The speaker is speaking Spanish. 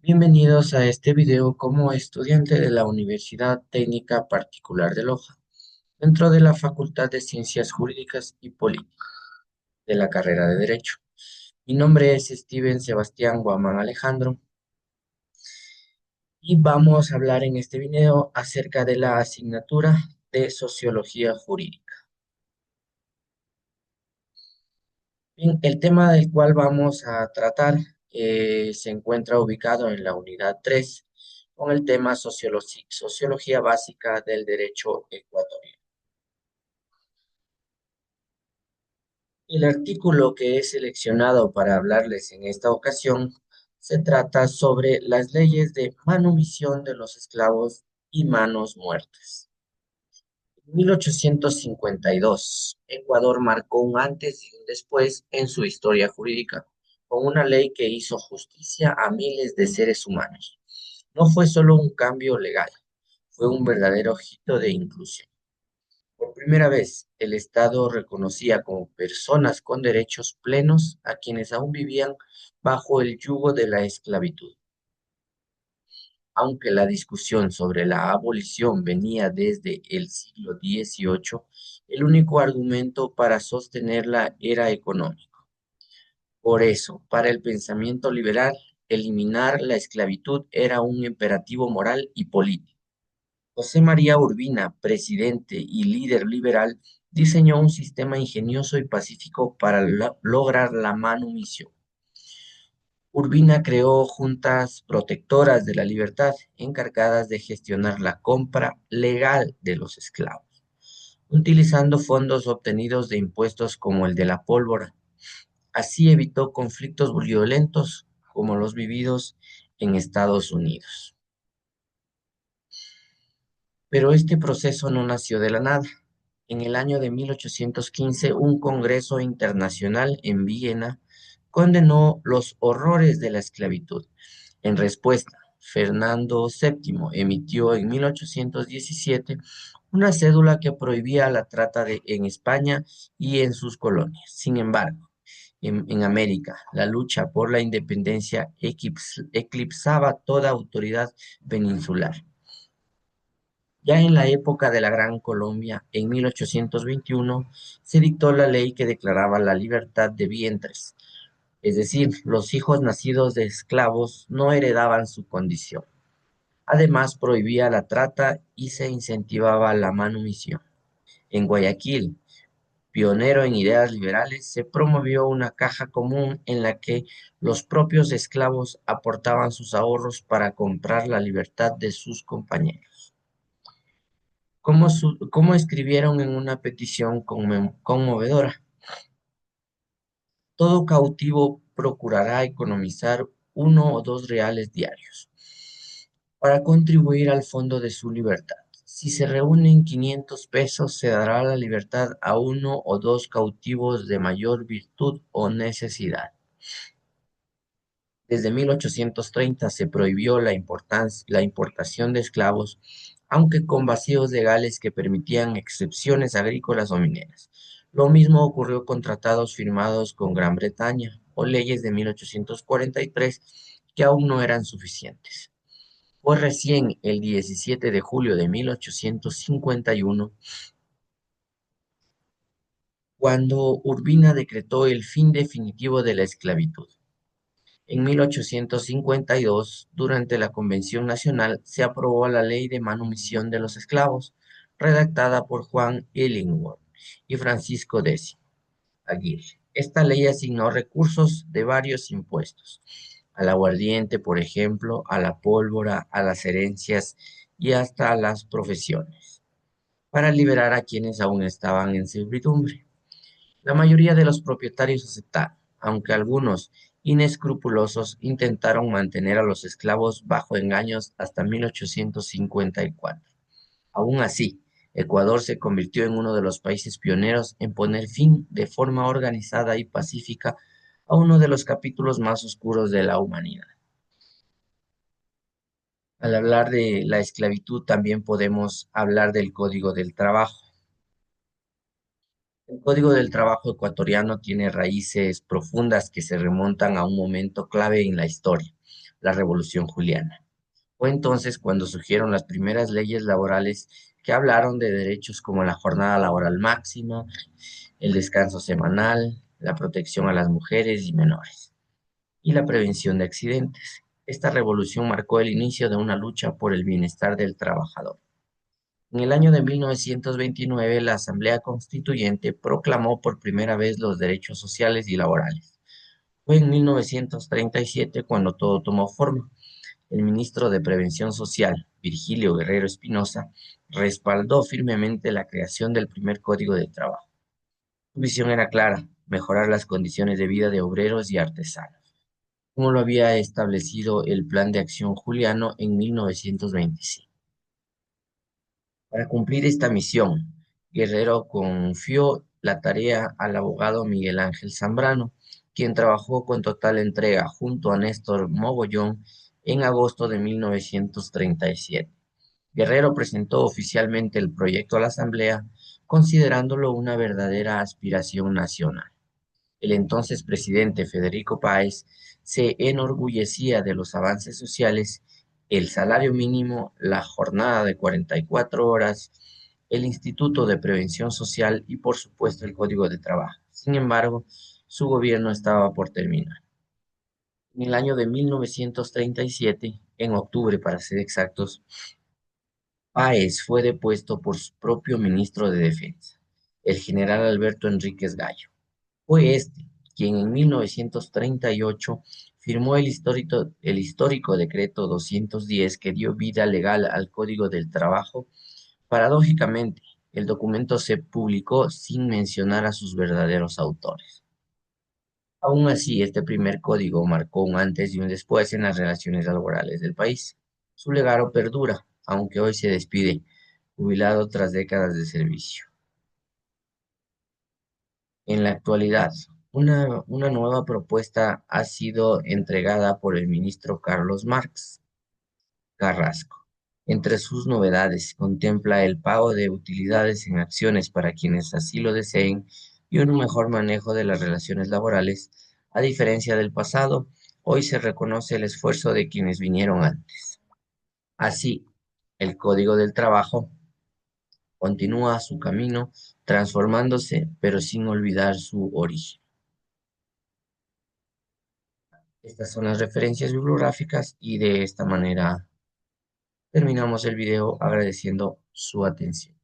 Bienvenidos a este video como estudiante de la Universidad Técnica Particular de Loja, dentro de la Facultad de Ciencias Jurídicas y Políticas de la carrera de Derecho. Mi nombre es Steven Sebastián Guamán Alejandro y vamos a hablar en este video acerca de la asignatura de Sociología Jurídica. Bien, el tema del cual vamos a tratar se encuentra ubicado en la unidad 3 con el tema Sociología Básica del Derecho Ecuatoriano. El artículo que he seleccionado para hablarles en esta ocasión se trata sobre las leyes de manumisión de los esclavos y manos muertas. En 1852, Ecuador marcó un antes y un después en su historia jurídica, con una ley que hizo justicia a miles de seres humanos. No fue solo un cambio legal, fue un verdadero hito de inclusión. Por primera vez, el Estado reconocía como personas con derechos plenos a quienes aún vivían bajo el yugo de la esclavitud. Aunque la discusión sobre la abolición venía desde el siglo XVIII, el único argumento para sostenerla era económico. Por eso, para el pensamiento liberal, eliminar la esclavitud era un imperativo moral y político. José María Urbina, presidente y líder liberal, diseñó un sistema ingenioso y pacífico para lograr la manumisión. Urbina creó juntas protectoras de la libertad, encargadas de gestionar la compra legal de los esclavos, utilizando fondos obtenidos de impuestos como el de la pólvora. Así evitó conflictos violentos como los vividos en Estados Unidos. Pero este proceso no nació de la nada. En el año de 1815, un congreso internacional en Viena condenó los horrores de la esclavitud. En respuesta, Fernando VII emitió en 1817 una cédula que prohibía la trata en España y en sus colonias. Sin embargo, en América, la lucha por la independencia eclipsaba toda autoridad peninsular. Ya en la época de la Gran Colombia, en 1821, se dictó la ley que declaraba la libertad de vientres, es decir, los hijos nacidos de esclavos no heredaban su condición. Además, prohibía la trata y se incentivaba la manumisión. En Guayaquil, pionero en ideas liberales, se promovió una caja común en la que los propios esclavos aportaban sus ahorros para comprar la libertad de sus compañeros. Como escribieron en una petición conmovedora, todo cautivo procurará economizar 1 o 2 reales diarios para contribuir al fondo de su libertad. Si se reúnen 500 pesos, se dará la libertad a 1 o 2 cautivos de mayor virtud o necesidad. Desde 1830 se prohibió la importación de esclavos, aunque con vacíos legales que permitían excepciones agrícolas o mineras. Lo mismo ocurrió con tratados firmados con Gran Bretaña o leyes de 1843 que aún no eran suficientes. Fue recién el 17 de julio de 1851 cuando Urbina decretó el fin definitivo de la esclavitud. En 1852, durante la Convención Nacional, se aprobó la Ley de Manumisión de los Esclavos, redactada por Juan Illingworth y Francisco X. Aguirre. Esta ley asignó recursos de varios impuestos, al aguardiente, por ejemplo, a la pólvora, a las herencias y hasta a las profesiones, para liberar a quienes aún estaban en servidumbre. La mayoría de los propietarios aceptaron, aunque algunos inescrupulosos intentaron mantener a los esclavos bajo engaños hasta 1854. Aún así, Ecuador se convirtió en uno de los países pioneros en poner fin de forma organizada y pacífica a uno de los capítulos más oscuros de la humanidad. Al hablar de la esclavitud, también podemos hablar del Código del Trabajo. El Código del Trabajo ecuatoriano tiene raíces profundas que se remontan a un momento clave en la historia, la Revolución Juliana. Fue entonces cuando surgieron las primeras leyes laborales que hablaron de derechos como la jornada laboral máxima, el descanso semanal, la protección a las mujeres y menores, y la prevención de accidentes. Esta revolución marcó el inicio de una lucha por el bienestar del trabajador. En el año de 1929, la Asamblea Constituyente proclamó por primera vez los derechos sociales y laborales. Fue en 1937 cuando todo tomó forma. El ministro de Prevención Social, Virgilio Guerrero Espinosa, respaldó firmemente la creación del primer Código de Trabajo. Su visión era clara: mejorar las condiciones de vida de obreros y artesanos, como lo había establecido el Plan de Acción Juliano en 1925. Para cumplir esta misión, Guerrero confió la tarea al abogado Miguel Ángel Zambrano, quien trabajó con total entrega junto a Néstor Mogollón en agosto de 1937. Guerrero presentó oficialmente el proyecto a la Asamblea, considerándolo una verdadera aspiración nacional. El entonces presidente Federico Páez se enorgullecía de los avances sociales: el salario mínimo, la jornada de 44 horas, el Instituto de Prevención Social y, por supuesto, el Código de Trabajo. Sin embargo, su gobierno estaba por terminar. En el año de 1937, en octubre para ser exactos, Páez fue depuesto por su propio ministro de Defensa, el general Alberto Enríquez Gallo. Fue este quien en 1938 firmó el histórico Decreto 210 que dio vida legal al Código del Trabajo. Paradójicamente, el documento se publicó sin mencionar a sus verdaderos autores. Aún así, este primer código marcó un antes y un después en las relaciones laborales del país. Su legado perdura, aunque hoy se despide, jubilado tras décadas de servicio. En la actualidad, una nueva propuesta ha sido entregada por el ministro Carlos Marx Carrasco. Entre sus novedades, contempla el pago de utilidades en acciones para quienes así lo deseen y un mejor manejo de las relaciones laborales. A diferencia del pasado, hoy se reconoce el esfuerzo de quienes vinieron antes. Así, el Código del Trabajo continúa su camino transformándose, pero sin olvidar su origen. Estas son las referencias bibliográficas y de esta manera terminamos el video agradeciendo su atención.